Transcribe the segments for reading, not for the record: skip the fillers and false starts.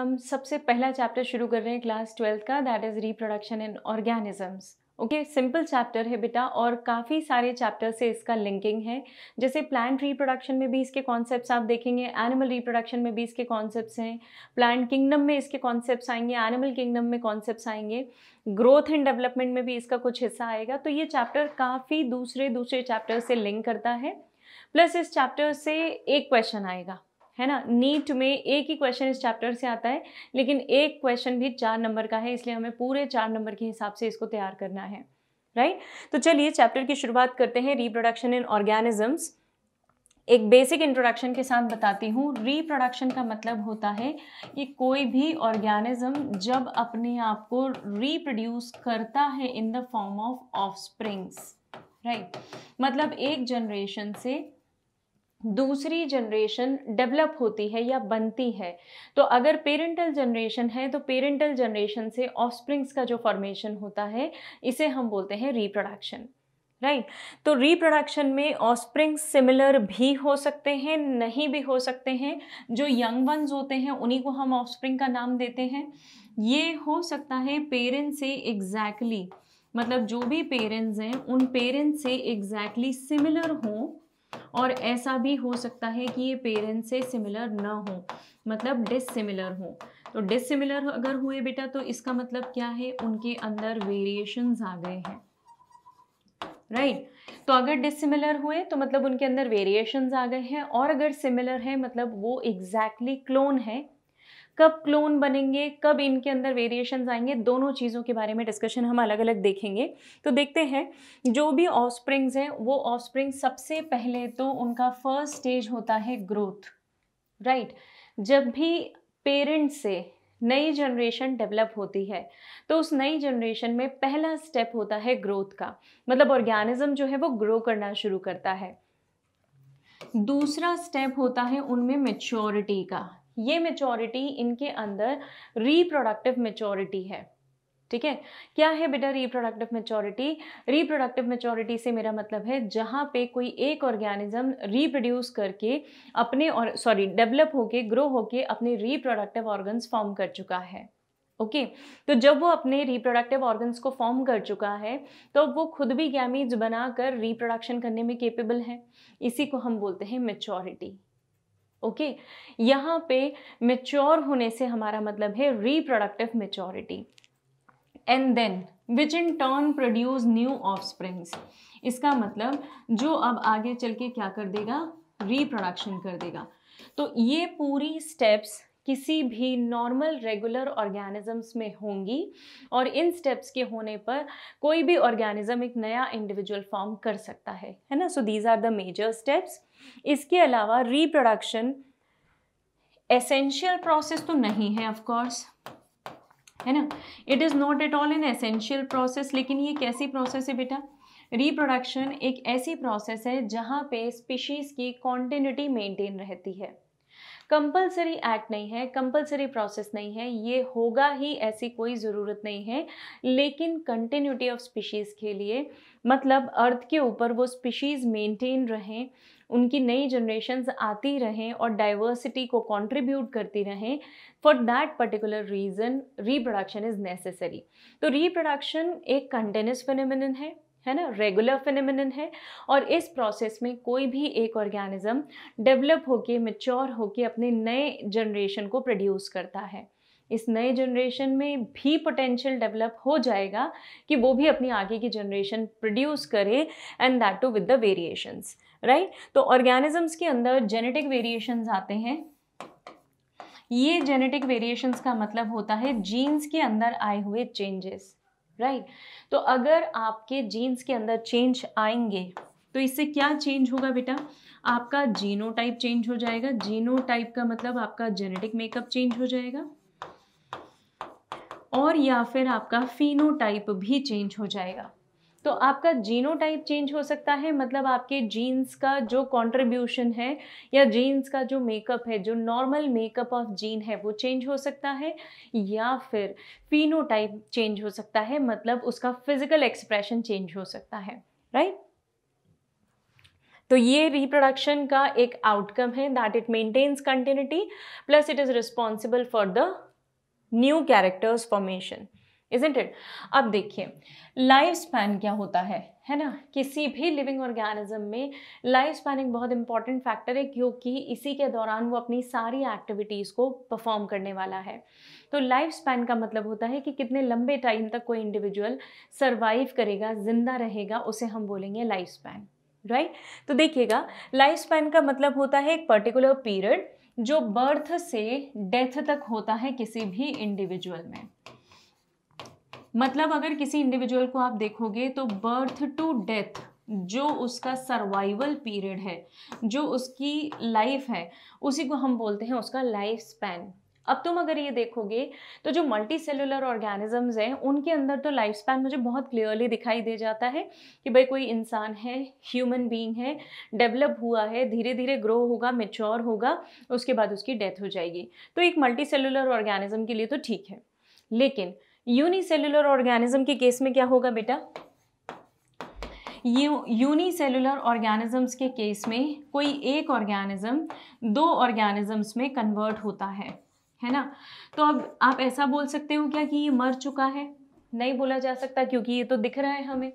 हम सबसे पहला चैप्टर शुरू कर रहे हैं क्लास 12th का, that is reproduction in organisms. Okay, simple chapter है बेटा और काफ़ी सारे चैप्टर से इसका लिंकिंग है। जैसे प्लांट रिप्रोडक्शन में भी इसके कॉन्सेप्ट्स आप देखेंगे, एनिमल रिप्रोडक्शन में भी इसके कॉन्सेप्ट्स हैं, प्लांट किंगडम में इसके कॉन्सेप्ट्स आएंगे, एनिमल किंगडम में कॉन्सेप्ट्स आएंगे, ग्रोथ एंड डेवलपमेंट में भी इसका कुछ हिस्सा आएगा। तो ये चैप्टर काफ़ी दूसरे चैप्टर से लिंक करता है। प्लस इस चैप्टर से एक क्वेश्चन आएगा, है ना। नीट में एक ही क्वेश्चन इस चैप्टर से आता है, लेकिन एक क्वेश्चन भी 4 नंबर का है, इसलिए हमें पूरे 4 नंबर के हिसाब से इसको तैयार करना है, राइट। तो चलिए चैप्टर की शुरुआत करते हैं, रिप्रोडक्शन इन ऑर्गेनिजम्स। एक बेसिक इंट्रोडक्शन के साथ बताती हूँ। रिप्रोडक्शन का मतलब होता है कि कोई भी ऑर्गेनिज्म जब अपने आप को रिप्रोड्यूस करता है in the form of offsprings, right. मतलब एक जनरेशन से दूसरी जनरेशन डेवलप होती है या बनती है। तो अगर पेरेंटल जनरेशन है तो पेरेंटल जनरेशन से ऑफस्प्रिंग्स का जो फॉर्मेशन होता है इसे हम बोलते हैं रिप्रोडक्शन, राइट। तो रिप्रोडक्शन में ऑफस्प्रिंग्स सिमिलर भी हो सकते हैं, नहीं भी हो सकते हैं। जो यंग वंस होते हैं उन्हीं को हम ऑफस्प्रिंग का नाम देते हैं। ये हो सकता है पेरेंट्स से एग्जैक्टली, मतलब जो भी पेरेंट्स हैं उन पेरेंट्स से एग्जैक्टली सिमिलर हों, और ऐसा भी हो सकता है कि ये पेरेंट्स से सिमिलर ना हो, मतलब डिसिमिलर हो। तो डिसिमिलर अगर हुए बेटा तो इसका मतलब क्या है, उनके अंदर वेरिएशंस आ गए हैं, राइट। तो अगर डिसिमिलर हुए तो मतलब उनके अंदर वेरिएशंस आ गए हैं, और अगर सिमिलर है मतलब वो एग्जैक्टली क्लोन है। कब क्लोन बनेंगे, कब इनके अंदर वेरिएशंस आएंगे, दोनों चीज़ों के बारे में डिस्कशन हम अलग अलग देखेंगे। तो देखते हैं, जो भी ऑफस्प्रिंग्स हैं वो ऑफस्प्रिंग सबसे पहले तो उनका फर्स्ट स्टेज होता है ग्रोथ, राइट। जब भी पेरेंट से नई जनरेशन डेवलप होती है तो उस नई जनरेशन में पहला स्टेप होता है ग्रोथ का, मतलब ऑर्गेनिज्म जो है वो ग्रो करना शुरू करता है। दूसरा स्टेप होता है उनमें मैच्योरिटी का। ये मैच्योरिटी इनके अंदर रिप्रोडक्टिव मैच्योरिटी है, ठीक है। क्या है बेटा रिप्रोडक्टिव मैच्योरिटी? रिप्रोडक्टिव मैच्योरिटी से मेरा मतलब है जहाँ पे कोई एक ऑर्गेनिज्म रिप्रोड्यूस करके अपने और डेवलप होके ग्रो होके अपने रिप्रोडक्टिव ऑर्गन्स फॉर्म कर चुका है। ओके, तो जब वो अपने रिप्रोडक्टिव ऑर्गन्स को फॉर्म कर चुका है तो वो खुद भी गैमीट्स बनाकर रिप्रोडक्शन करने में केपेबल है। इसी को हम बोलते हैं मैच्योरिटी। ओके, यहाँ पे मैच्योर होने से हमारा मतलब है reproductive maturity. And then which in turn produce new offsprings. इसका मतलब जो अब आगे चल के क्या कर देगा, रिप्रोडक्शन कर देगा। तो ये पूरी स्टेप्स किसी भी नॉर्मल रेगुलर ऑर्गेनिजम्स में होंगी, और इन स्टेप्स के होने पर कोई भी ऑर्गेनिज्म एक नया इंडिविजुअल फॉर्म कर सकता है ना। So these are the major steps. इसके अलावा रिप्रोडक्शन एसेंशियल प्रोसेस तो नहीं है ऑफ कोर्स, है ना। It is not at all an essential process. लेकिन ये कैसी प्रोसेस है बेटा? रिप्रोडक्शन एक ऐसी प्रोसेस है जहाँ पे स्पीशीज़ की कॉन्टिन्यूटी मेंटेन रहती है। कंपलसरी एक्ट नहीं है, कंपलसरी प्रोसेस नहीं है, ये होगा ही ऐसी कोई ज़रूरत नहीं है। लेकिन कंटिन्यूटी ऑफ स्पीशीज़ के लिए, मतलब अर्थ के ऊपर वो स्पीशीज़ मेंटेन रहें, उनकी नई जनरेशन्स आती रहें और डाइवर्सिटी को कंट्रीब्यूट करती रहें, for that particular reason reproduction is necessary. तो रिप्रोडक्शन एक कंटिन्यूस फिनोमिनन है ना, रेगुलर फिनोमिनन है। और इस प्रोसेस में कोई भी एक ऑर्गेनिज्म डेवलप होके मैच्योर होके अपने नए जनरेशन को प्रोड्यूस करता है। इस नए जनरेशन में भी पोटेंशियल डेवलप हो जाएगा कि वो भी अपनी आगे की जनरेशन प्रोड्यूस करे, and that too with the variations, right. तो ऑर्गेनिजम्स के अंदर जेनेटिक वेरिएशंस आते हैं। ये जेनेटिक वेरिएशंस का मतलब होता है जीन्स के अंदर आए हुए चेंजेस, राइट। तो अगर आपके जीन्स के अंदर चेंज आएंगे तो इससे क्या चेंज होगा बेटा? आपका जीनोटाइप चेंज हो जाएगा। जीनोटाइप का मतलब आपका जेनेटिक मेकअप चेंज हो जाएगा, और या फिर आपका फिनोटाइप भी चेंज हो जाएगा। तो आपका जीनोटाइप चेंज हो सकता है, मतलब आपके जीन्स का जो कंट्रीब्यूशन है या जीन्स का जो मेकअप है, जो नॉर्मल मेकअप ऑफ जीन है वो चेंज हो सकता है, या फिर फिनोटाइप चेंज हो सकता है, मतलब उसका फिजिकल एक्सप्रेशन चेंज हो सकता है, राइट। तो ये रिप्रोडक्शन का एक आउटकम है, that it maintains continuity plus it is responsible for the new characters formation, isn't it. अब देखिए लाइफ स्पैन क्या होता है ना, किसी भी लिविंग ऑर्गेनिज्म में लाइफ स्पैन एक बहुत इंपॉर्टेंट फैक्टर है, क्योंकि इसी के दौरान वो अपनी सारी एक्टिविटीज़ को परफॉर्म करने वाला है। तो लाइफ स्पैन का मतलब होता है कि कितने लंबे टाइम तक कोई इंडिविजुअल सर्वाइव करेगा, जिंदा रहेगा, उसे हम बोलेंगे लाइफ स्पैन, राइट। तो देखिएगा लाइफ स्पैन का मतलब होता है एक पर्टिकुलर पीरियड जो बर्थ से डेथ तक होता है किसी भी इंडिविजुअल में। मतलब अगर किसी इंडिविजुअल को आप देखोगे तो बर्थ टू डेथ जो उसका सर्वाइवल पीरियड है, जो उसकी लाइफ है, उसी को हम बोलते हैं उसका लाइफ स्पैन। अब तुम अगर ये देखोगे तो जो मल्टी सेलुलर ऑर्गेनिजम्स हैं उनके अंदर तो लाइफ स्पैन मुझे बहुत क्लियरली दिखाई दे जाता है कि भाई कोई इंसान है, ह्यूमन बीइंग है, डेवलप हुआ है, धीरे धीरे ग्रो होगा, मेच्योर होगा, उसके बाद उसकी डेथ हो जाएगी। तो एक मल्टी सेलुलर ऑर्गेनिज्म के लिए तो ठीक है, लेकिन यूनिसेलुलर ऑर्गेनिज्म के केस में क्या होगा बेटा? यूनिसेलुलर ऑर्गेनिजम्स के केस में कोई एक ऑर्गेनिज्म दो ऑर्गेनिजम्स में कन्वर्ट होता है ना। तो अब आप ऐसा बोल सकते हो क्या कि ये मर चुका है? नहीं बोला जा सकता, क्योंकि ये तो दिख रहा है हमें।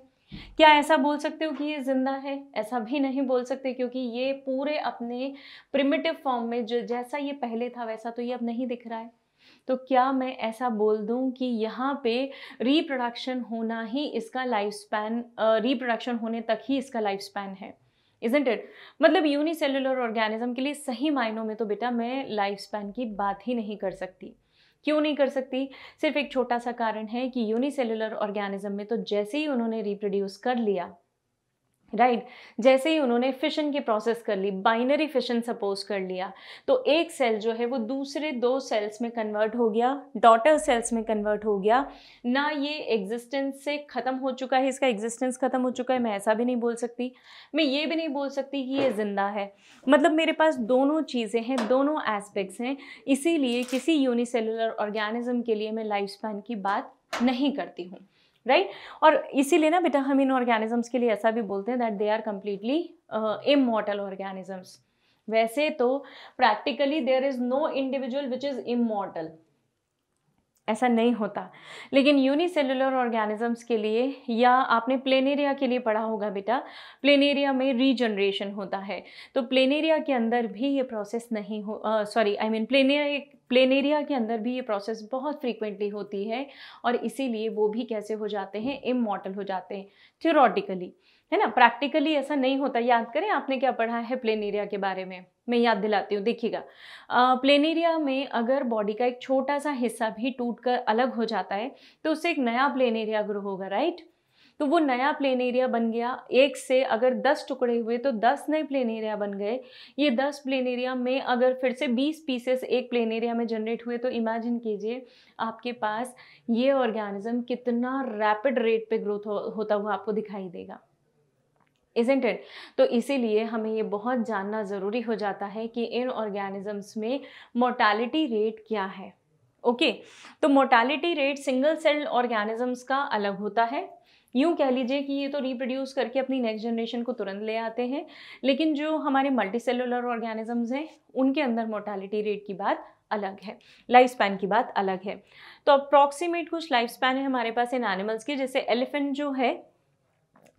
क्या ऐसा बोल सकते हो कि ये जिंदा है? ऐसा भी नहीं बोल सकते, क्योंकि ये पूरे अपने प्रिमिटिव फॉर्म में जो जैसा ये पहले था वैसा तो ये अब नहीं दिख रहा है। तो क्या मैं ऐसा बोल दूं कि यहाँ पे रिप्रोडक्शन होना ही इसका लाइफ स्पैन, रिप्रोडक्शन होने तक ही इसका लाइफ स्पैन है, इजंट इट? मतलब यूनिसेलुलर ऑर्गेनिज्म के लिए सही मायनों में तो बेटा मैं लाइफ स्पैन की बात ही नहीं कर सकती। क्यों नहीं कर सकती? सिर्फ एक छोटा सा कारण है कि यूनिसेलुलर ऑर्गेनिज्म में तो जैसे ही उन्होंने रिप्रोड्यूस कर लिया, राइट, जैसे ही उन्होंने फिशन की प्रोसेस कर ली, बाइनरी फिशन सपोज कर लिया, तो एक सेल जो है वो दूसरे दो सेल्स में कन्वर्ट हो गया, डॉटर सेल्स में कन्वर्ट हो गया। ना ये एग्जिस्टेंस से ख़त्म हो चुका है, इसका एग्जिस्टेंस ख़त्म हो चुका है, मैं ऐसा भी नहीं बोल सकती। मैं ये भी नहीं बोल सकती कि ये ज़िंदा है। मतलब मेरे पास दोनों चीज़ें हैं, दोनों एस्पेक्ट्स हैं, इसीलिए किसी यूनिसेलुलर ऑर्गेनिज्म के लिए मैं लाइफ स्पैन की बात नहीं करती हूँ, राइट। और इसीलिए ना बेटा हम इन ऑर्गेनिजम्स के लिए ऐसा भी बोलते हैं that they are completely immortal organisms. वैसे तो practically there is no individual which is immortal, ऐसा नहीं होता। लेकिन यूनिसेलुलर ऑर्गेनिजम्स के लिए, या आपने प्लेनेरिया के लिए पढ़ा होगा बेटा, प्लेनेरिया में रीजनरेशन होता है, तो प्लेनेरिया के अंदर भी ये प्रोसेस नहीं हो, प्लेनेरिया के अंदर भी ये प्रोसेस बहुत फ्रीक्वेंटली होती है, और इसीलिए वो भी कैसे हो जाते हैं? इमॉर्टल हो जाते हैं थियोरेटिकली, है ना। प्रैक्टिकली ऐसा नहीं होता। याद करें आपने क्या पढ़ा है प्लेनेरिया के बारे में, मैं याद दिलाती हूँ। देखिएगा प्लेनेरिया में अगर बॉडी का एक छोटा सा हिस्सा भी टूटकर अलग हो जाता है तो उससे एक नया प्लेनेरिया ग्रो होगा, राइट। तो वो नया प्लेनेरिया बन गया, एक से अगर 10 टुकड़े हुए तो 10 नए प्लेनेरिया बन गए। ये 10 प्लेनेरिया में अगर फिर से 20 पीसेस एक प्लेनेरिया में जनरेट हुए तो इमेजिन कीजिए आपके पास ये ऑर्गेनिज्म कितना रैपिड रेट पे ग्रोथ होता हुआ आपको दिखाई देगा, इजंट इट। तो इसीलिए हमें ये बहुत जानना ज़रूरी हो जाता है कि इन ऑर्गेनिजम्स में मोर्टालिटी रेट क्या है। ओके, तो mortality rate single cell organisms का अलग होता है। यूँ कह लीजिए कि ये तो रिप्रोड्यूस करके अपनी नेक्स्ट जनरेशन को तुरंत ले आते हैं, लेकिन जो हमारे मल्टी सेलुलर ऑर्गेनिजम्स हैं उनके अंदर मोर्टालिटी रेट की बात अलग है, लाइफ स्पैन की बात अलग है। तो अप्रॉक्सीमेट कुछ लाइफ स्पैन है हमारे पास इन एनिमल्स की, जैसे एलिफेंट जो है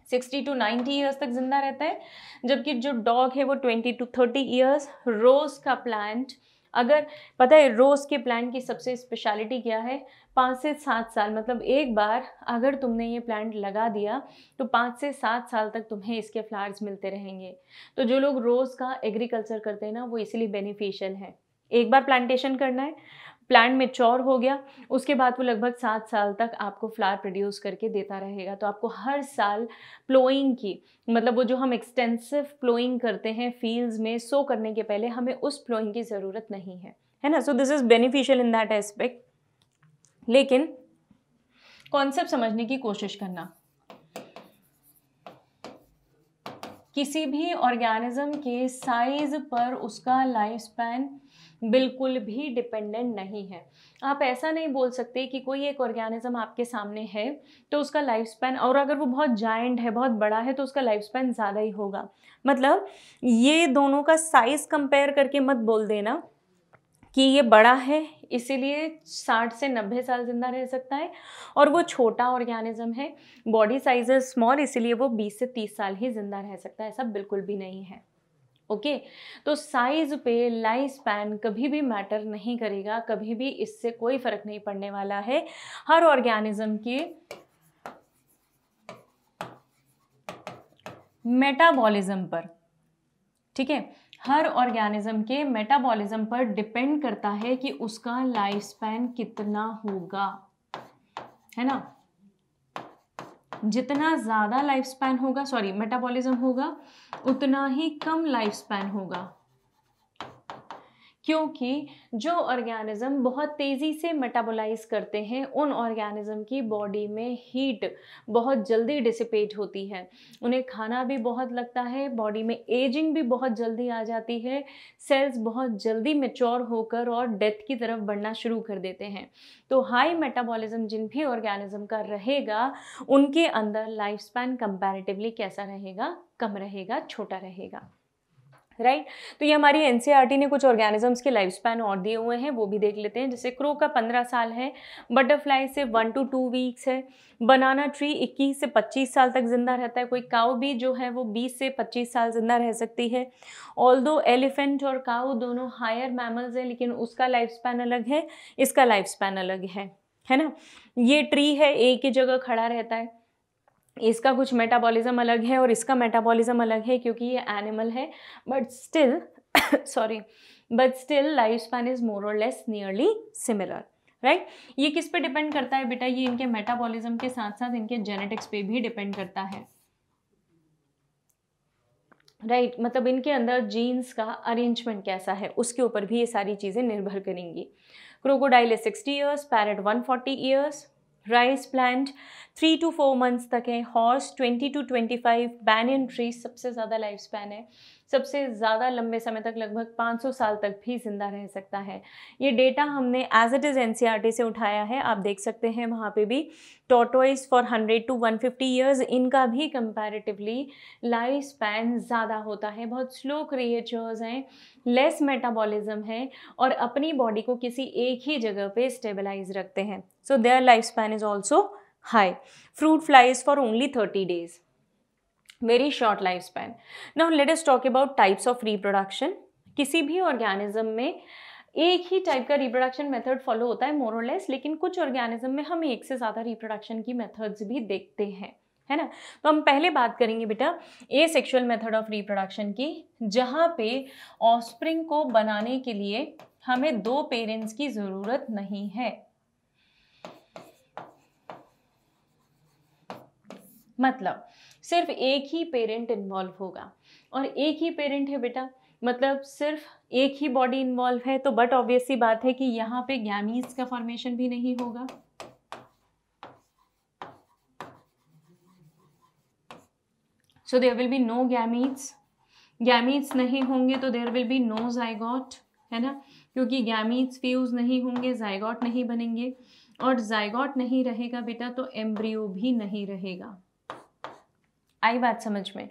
60 to 90 ईयर्स तक जिंदा रहता है, जबकि जो डॉग है वो 20 to 30 ईयर्स। रोज़ का प्लांट, अगर पता है रोज़ के प्लांट की सबसे स्पेशलिटी क्या है? 5 से 7 साल, मतलब एक बार अगर तुमने ये प्लांट लगा दिया तो 5 से 7 साल तक तुम्हें इसके फ्लावर्स मिलते रहेंगे। तो जो लोग रोज़ का एग्रीकल्चर करते हैं ना, वो इसीलिए बेनिफिशियल है। एक बार प्लांटेशन करना है, प्लांट मेच्योर हो गया, उसके बाद वो लगभग 7 साल तक आपको फ्लावर प्रोड्यूस करके देता रहेगा। तो आपको हर साल प्लोइंग की, मतलब वो जो हम एक्सटेंसिव प्लोइंग करते हैं फील्ड्स में सो करने के पहले, हमें उस प्लोइंग की ज़रूरत नहीं है ना। So this is beneficial in that aspect. लेकिन कॉन्सेप्ट समझने की कोशिश करना, किसी भी ऑर्गेनिज्म के साइज पर उसका लाइफ स्पैन बिल्कुल भी डिपेंडेंट नहीं है। आप ऐसा नहीं बोल सकते कि कोई एक ऑर्गेनिज्म आपके सामने है तो उसका लाइफ स्पैन, और अगर वो बहुत जायंट है, बहुत बड़ा है, तो उसका लाइफ स्पैन ज़्यादा ही होगा। मतलब ये दोनों का साइज कंपेयर करके मत बोल देना कि ये बड़ा है इसीलिए 60 से 90 साल ज़िंदा रह सकता है, और वो छोटा ऑर्गेनिज्म है, बॉडी साइज इज स्मॉल, इसीलिए वो 20 से 30 साल ही ज़िंदा रह सकता है। ऐसा बिल्कुल भी नहीं है। ओके तो साइज पे लाइफ स्पैन कभी भी मैटर नहीं करेगा, कभी भी इससे कोई फर्क नहीं पड़ने वाला है। हर ऑर्गेनिज्म के मेटाबॉलिज्म पर, ठीक है, हर ऑर्गेनिज्म के मेटाबॉलिज्म पर डिपेंड करता है कि उसका लाइफ स्पैन कितना होगा, है ना। जितना ज़्यादा लाइफ स्पैन होगा, सॉरी मेटाबॉलिज्म होगा, उतना ही कम लाइफ स्पैन होगा, क्योंकि जो ऑर्गेनिज्म बहुत तेज़ी से मेटाबोलाइज करते हैं उन ऑर्गेनिज्म की बॉडी में हीट बहुत जल्दी डिसिपेट होती है, उन्हें खाना भी बहुत लगता है, बॉडी में एजिंग भी बहुत जल्दी आ जाती है, सेल्स बहुत जल्दी मैच्योर होकर और डेथ की तरफ बढ़ना शुरू कर देते हैं। तो हाई मेटाबॉलिज्म जिन भी ऑर्गेनिज्म का रहेगा उनके अंदर लाइफ स्पैन कंपैरेटिवली कैसा रहेगा, कम रहेगा, छोटा रहेगा, राइट तो ये हमारी एनसीईआरटी ने कुछ ऑर्गेनिजम्स के लाइफ स्पैन और दिए हुए हैं, वो भी देख लेते हैं। जैसे क्रो का 15 साल है, बटरफ्लाई से 1 to 2 वीक्स है, बनाना ट्री 21 से 25 साल तक जिंदा रहता है, कोई काऊ भी जो है वो 20 से 25 साल जिंदा रह सकती है। ऑल्दो एलिफेंट और काऊ दोनों हायर मैमल्स हैं, लेकिन उसका लाइफ स्पैन अलग है, इसका लाइफ स्पैन अलग है ना। ये ट्री है, एक ही जगह खड़ा रहता है, इसका कुछ मेटाबॉलिज्म अलग है और इसका मेटाबॉलिज्म अलग है क्योंकि ये एनिमल है, but still life span is more और लेस नियरली सिमिलर, राइट। ये किस पे डिपेंड करता है बेटा, ये इनके मेटाबॉलिज्म के साथ साथ इनके जेनेटिक्स पे भी डिपेंड करता है, राइट मतलब इनके अंदर जीन्स का अरेंजमेंट कैसा है उसके ऊपर भी ये सारी चीज़ें निर्भर करेंगी। Crocodile 60 years, parrot 140 years, rice plant 3 to 4 months तक है, हॉर्स 20 to 25, बैनियन ट्री सबसे ज़्यादा लाइफ स्पैन है, सबसे ज़्यादा लंबे समय तक लगभग 500 साल तक भी जिंदा रह सकता है। ये डेटा हमने एज इट इज़ एनसीईआरटी से उठाया है, आप देख सकते हैं वहाँ पे भी। टॉर्टोइस फॉर 100 to 150 ईयर्स, इनका भी कंपैरेटिवली लाइफ स्पैन ज़्यादा होता है, बहुत स्लो क्रिएचर्स हैं, लेस मेटाबॉलिज्म है और अपनी बॉडी को किसी एक ही जगह पे स्टेबलाइज रखते हैं, so their life span is also high. Fruit flies for only 30 days, very short life span. Now let us talk about types of reproduction. किसी भी ऑर्गेनिज्म में एक ही टाइप का रिप्रोडक्शन मेथड फॉलो होता है मोर और लेस, लेकिन कुछ ऑर्गेनिज्म में हम एक से ज़्यादा रिप्रोडक्शन की मेथड्स भी देखते हैं, है ना। तो हम पहले बात करेंगे बेटा एसेक्सुअल मेथड ऑफ रिप्रोडक्शन की, जहाँ पे ऑफस्प्रिंग को बनाने के लिए हमें 2 पेरेंट्स की ज़रूरत नहीं है, मतलब सिर्फ एक ही पेरेंट इन्वॉल्व होगा, और एक ही पेरेंट है बेटा मतलब सिर्फ एक ही बॉडी इन्वॉल्व है, तो बट ऑब्वियस सी बात है कि यहाँ पे गैमीट्स का फॉर्मेशन भी नहीं होगा, so there will be no gametes, gametes नहीं होंगे तो there will be no zygote, है ना, क्योंकि गैमीट्स फ्यूज नहीं होंगे, जाइगोट नहीं बनेंगे, और जाइगोट नहीं रहेगा बेटा तो एम्ब्रियो भी नहीं रहेगा। आई बात समझ में,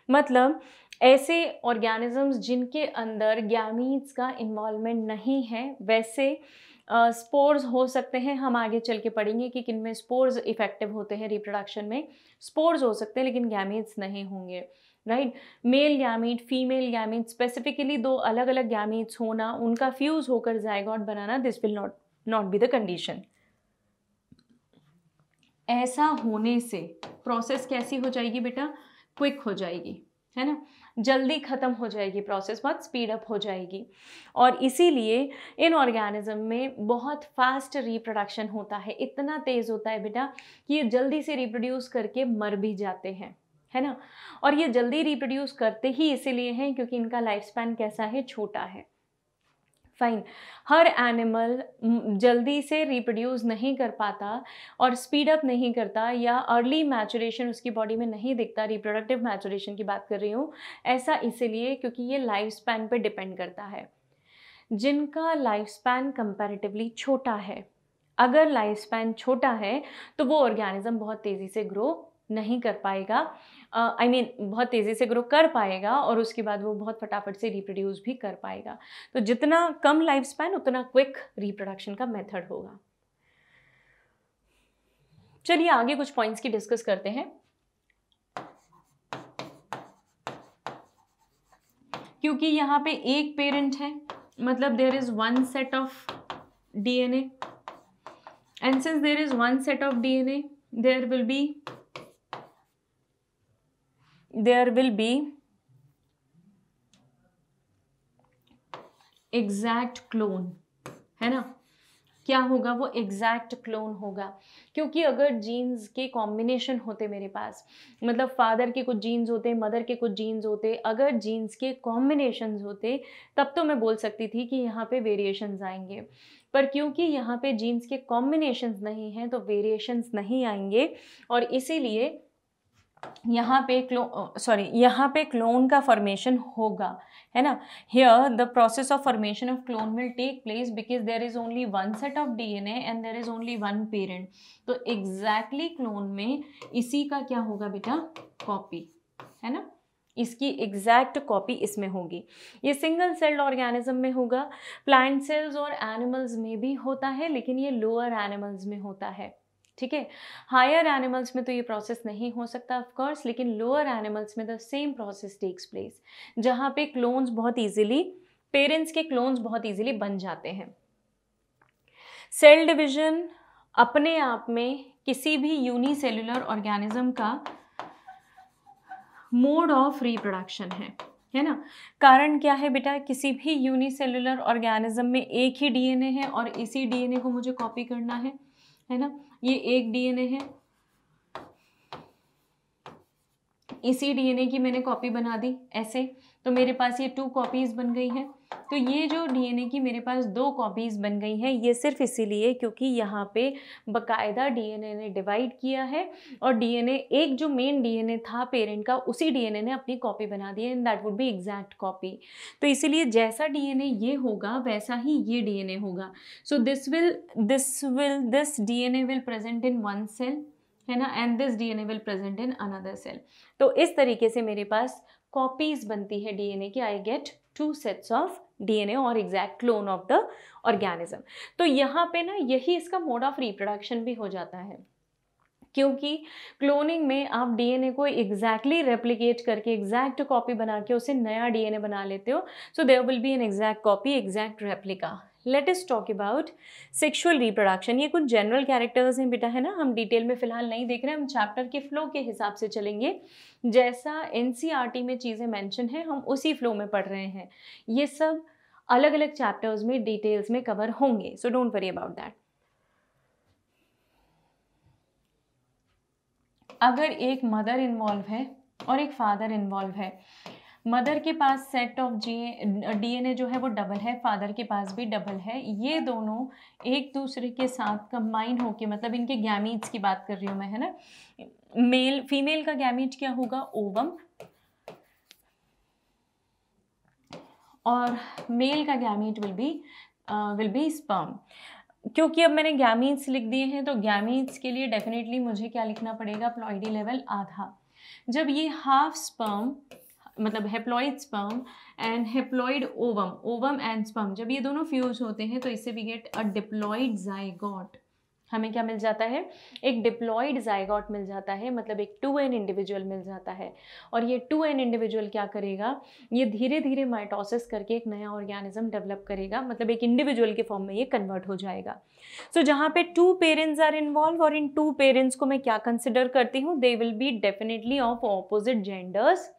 मतलब ऐसे ऑर्गेनिजम्स जिनके अंदर गैमीट्स का इन्वॉल्वमेंट नहीं है, वैसे स्पोर्स हो सकते हैं, हम आगे चल के पढ़ेंगे कि किन में स्पोर्स इफेक्टिव होते हैं रिप्रोडक्शन में, स्पोर्स हो सकते हैं लेकिन गैमीट्स नहीं होंगे, right. Male gamete, female gamete, specifically 2 अलग अलग गैमीट्स होना, उनका फ्यूज होकर zygote banana, this will not be the condition. ऐसा होने से प्रोसेस कैसी हो जाएगी बेटा, क्विक हो जाएगी, है ना, जल्दी ख़त्म हो जाएगी प्रोसेस, बहुत स्पीड अप हो जाएगी, और इसीलिए इन ऑर्गेनिज्म में बहुत फास्ट रिप्रोडक्शन होता है, इतना तेज़ होता है बेटा कि ये जल्दी से रिप्रोड्यूस करके मर भी जाते हैं, है ना। और ये जल्दी रिप्रोड्यूस करते ही इसीलिए हैं क्योंकि इनका लाइफ स्पैन कैसा है, छोटा है। फाइन, हर एनिमल जल्दी से रिप्रोड्यूस नहीं कर पाता और स्पीड अप नहीं करता, या अर्ली मैचुरेशन उसकी बॉडी में नहीं दिखता, रिप्रोडक्टिव मैचुरेशन की बात कर रही हूँ, ऐसा इसीलिए क्योंकि ये लाइफ स्पैन पे डिपेंड करता है। जिनका लाइफ स्पैन कंपैरेटिवली छोटा है, अगर लाइफ स्पैन छोटा है तो वो ऑर्गेनिज्म बहुत तेज़ी से ग्रो नहीं कर पाएगा, आई मीन बहुत तेज़ी से ग्रो कर पाएगा और उसके बाद वो बहुत फटाफट से रिप्रोड्यूस भी कर पाएगा। तो जितना कम लाइफ स्पैन उतना क्विक रिप्रोडक्शन का मेथड होगा। चलिए आगे कुछ पॉइंट्स की डिस्कस करते हैं। क्योंकि यहाँ पे एक पेरेंट है, मतलब there is one set of DNA, and since there is one set of DNA there will be exact clone, है ना। क्या होगा, वो एग्जैक्ट क्लोन होगा। क्योंकि अगर जीन्स के कॉम्बिनेशन होते मेरे पास, मतलब फादर के कुछ जीन्स होते, मदर के कुछ जीन्स होते, अगर जीन्स के कॉम्बिनेशंस होते तब तो मैं बोल सकती थी कि यहाँ पे वेरिएशंस आएंगे। पर क्योंकि यहाँ पे जीन्स के कॉम्बिनेशंस नहीं हैं तो वेरिएशंस नहीं आएंगे, और इसीलिए यहाँ पे क्लोन का फॉर्मेशन होगा, है ना। Here the process of formation of clone will take place because there is only one set of DNA and there is only one parent. तो एग्जैक्टली क्लोन में इसी का क्या होगा बेटा, कॉपी, है ना। इसकी एग्जैक्ट कॉपी इसमें होगी। ये सिंगल सेल्ड ऑर्गेनिज्म में होगा, प्लांट सेल्स और एनिमल्स में भी होता है, लेकिन ये लोअर एनिमल्स में होता है, ठीक है। हायर एनिमल्स में तो ये प्रोसेस नहीं हो सकता ऑफ कोर्स, लेकिन लोअर एनिमल्स में the same process takes place, जहाँ पे क्लोन्स बहुत इजीली, पेरेंट्स के क्लोन्स बहुत इजीली बन जाते हैं। सेल डिवीजन अपने आप में किसी भी यूनिसेल्युलर ऑर्गेनिज्म का मोड ऑफ रिप्रोडक्शन है ना। कारण क्या है बेटा, किसी भी यूनिसेल्युलर ऑर्गेनिज्म में एक ही डीएनए है और इसी डीएनए को मुझे कॉपी करना है ना। ये एक डीएनए है, इसी डीएनए की मैंने कॉपी बना दी ऐसे, तो मेरे पास ये 2 कॉपीज बन गई हैं। तो ये जो डीएनए की मेरे पास 2 कॉपीज बन गई हैं, ये सिर्फ इसीलिए क्योंकि यहाँ पे बकायदा डीएनए ने डिवाइड किया है और डीएनए, एक जो मेन डीएनए था पेरेंट का, उसी डीएनए ने अपनी कॉपी बना दी है, and that would be exact copy. तो इसीलिए जैसा डीएनए ये होगा वैसा ही ये डीएनए होगा। So this DNA will present in one cell, है ना, and this DNA will present in another cell. तो इस तरीके से मेरे पास कॉपीज बनती है डीएनए की। I get 2 sets of DNA और exact clone of the organism. तो यहाँ पे ना यही इसका मोड ऑफ रिप्रोडक्शन भी हो जाता है, क्योंकि क्लोनिंग में आप डीएनए को एग्जैक्टली रेप्लिकेट करके एग्जैक्ट कॉपी बना के उसे नया डीएनए बना लेते हो। So there will be an exact copy, exact replica. Let us talk about sexual reproduction. ये कुछ जनरल कैरेक्टर्स हैं बेटा, है ना, हम डिटेल में फिलहाल नहीं देख रहे हैं, हम चैप्टर के फ्लो के हिसाब से चलेंगे। जैसा एनसीईआरटी में चीज़ें मेंशन है हम उसी फ्लो में पढ़ रहे हैं। ये सब अलग अलग चैप्टर्स में डिटेल्स में कवर होंगे, so don't worry about that. अगर एक मदर इन्वॉल्व है और एक फादर इन्वॉल्व है, मदर के पास सेट ऑफ डीएनए जो है वो डबल है, फादर के पास भी डबल है, ये दोनों एक दूसरे के साथ कंबाइन होके, मतलब इनके गैमीट्स की बात कर रही हूँ मैं, है ना। मेल फीमेल का गैमीट क्या होगा, ओवम, और मेल का गैमीट विल बी स्पर्म। क्योंकि अब मैंने गैमीट्स लिख दिए हैं तो गैमीट्स के लिए डेफिनेटली मुझे क्या लिखना पड़ेगा, प्लॉइडी लेवल आधा। जब ये हाफ स्पर्म, मतलब haploid sperm and haploid ovum and sperm, जब ये दोनों फ्यूज होते हैं तो इससे we get a diploid zygote. हमें क्या मिल जाता है, एक डिप्लॉइड जाइगोट मिल जाता है, मतलब एक 2n इंडिविजुअल मिल जाता है। और ये 2n इंडिविजुअल क्या करेगा, ये धीरे धीरे माइटोसिस करके एक नया ऑर्गेनिज्म डेवलप करेगा, मतलब एक इंडिविजुअल के फॉर्म में ये कन्वर्ट हो जाएगा। सो जहाँ पे 2 पेरेंट्स आर इन्वॉल्व, और इन 2 पेरेंट्स को मैं क्या कंसिडर करती हूँ, they will be definitely of opposite genders,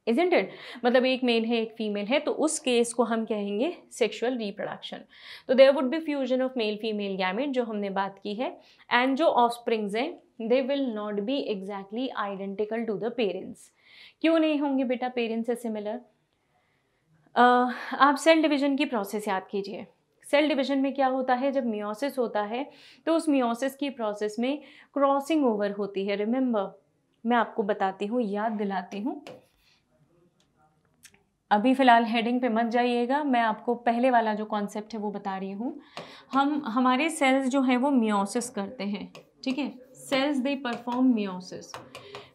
isn't it. मतलब एक मेल है एक फीमेल है, तो उस केस को हम कहेंगे सेक्सुअल रिप्रोडक्शन। तो there would be fusion of male female gamete, जो हमने बात की है, एंड जो ऑफस्प्रिंग्स हैं they will not be exactly identical to the parents. क्यों नहीं होंगे बेटा पेरेंट्स से सिमिलर? आप सेल डिवीजन की प्रोसेस याद कीजिए। सेल डिवीजन में क्या होता है, जब मियोसिस होता है तो उस मियोसिस की प्रोसेस में क्रॉसिंग ओवर होती है। रिमेंबर, मैं आपको बताती हूँ, याद दिलाती हूँ, अभी फ़िलहाल हेडिंग पे मत जाइएगा, मैं आपको पहले वाला जो कॉन्सेप्ट है वो बता रही हूँ। हमारे सेल्स जो हैं वो मियोसिस करते हैं, ठीक है। Cells they perform meiosis.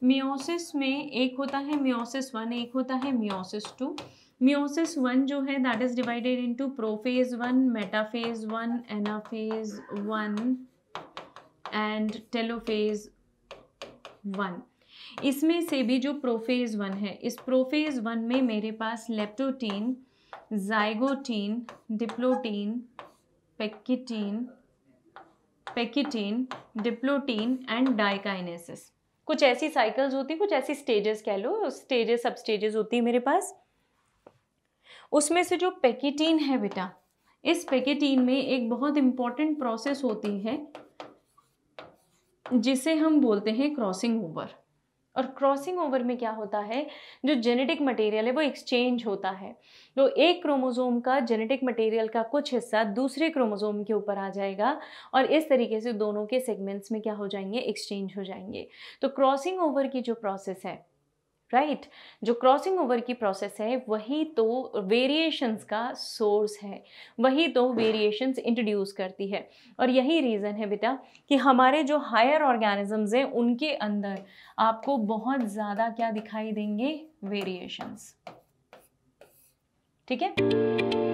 Meiosis में एक होता है मियोसिस 1, एक होता है मियोसिस 2। मियोसिस 1 जो है that is divided into prophase 1, metaphase 1, anaphase 1 and telophase 1। इसमें से भी जो प्रोफेज 1 है, इस प्रोफेज 1 में मेरे पास leptotene, zygotene, diplotene, pachytene, diplotene and diakinesis, कुछ ऐसी साइकिल्स होती, कुछ ऐसी स्टेजेस कह लो, स्टेजेस सब स्टेजेस होती है मेरे पास। उसमें से जो पेकिटीन है बेटा, इस पेकिटीन में एक बहुत इंपॉर्टेंट प्रोसेस होती है जिसे हम बोलते हैं क्रॉसिंग ओवर। और क्रॉसिंग ओवर में क्या होता है, जो जेनेटिक मटेरियल है वो एक्सचेंज होता है। तो एक क्रोमोसोम का जेनेटिक मटेरियल का कुछ हिस्सा दूसरे क्रोमोसोम के ऊपर आ जाएगा और इस तरीके से दोनों के सेगमेंट्स में क्या हो जाएंगे, एक्सचेंज हो जाएंगे। तो क्रॉसिंग ओवर की जो प्रोसेस है, राइट, जो क्रॉसिंग ओवर की प्रोसेस है वही तो वेरिएशंस का सोर्स है, वही तो वेरिएशंस इंट्रोड्यूस करती है। और यही रीज़न है बेटा कि हमारे जो हायर ऑर्गेनिजम्स हैं उनके अंदर आपको बहुत ज़्यादा क्या दिखाई देंगे, वेरिएशंस। ठीक है।